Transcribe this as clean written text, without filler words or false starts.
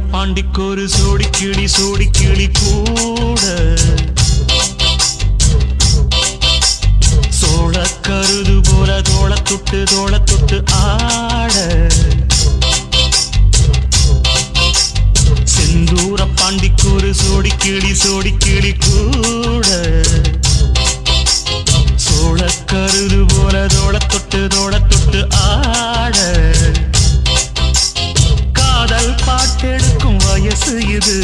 பாண்டிக்கொரு சோடி கிளி கூட சோழ கருது போல தோள தொட்டு ஆட செந்தூர பாண்டிக்கொரு சோடி கிளி கூட சோழ கருது போல தோள தொட்டு ஆட காதல் பாட்டெடுக்கும் வயசு இது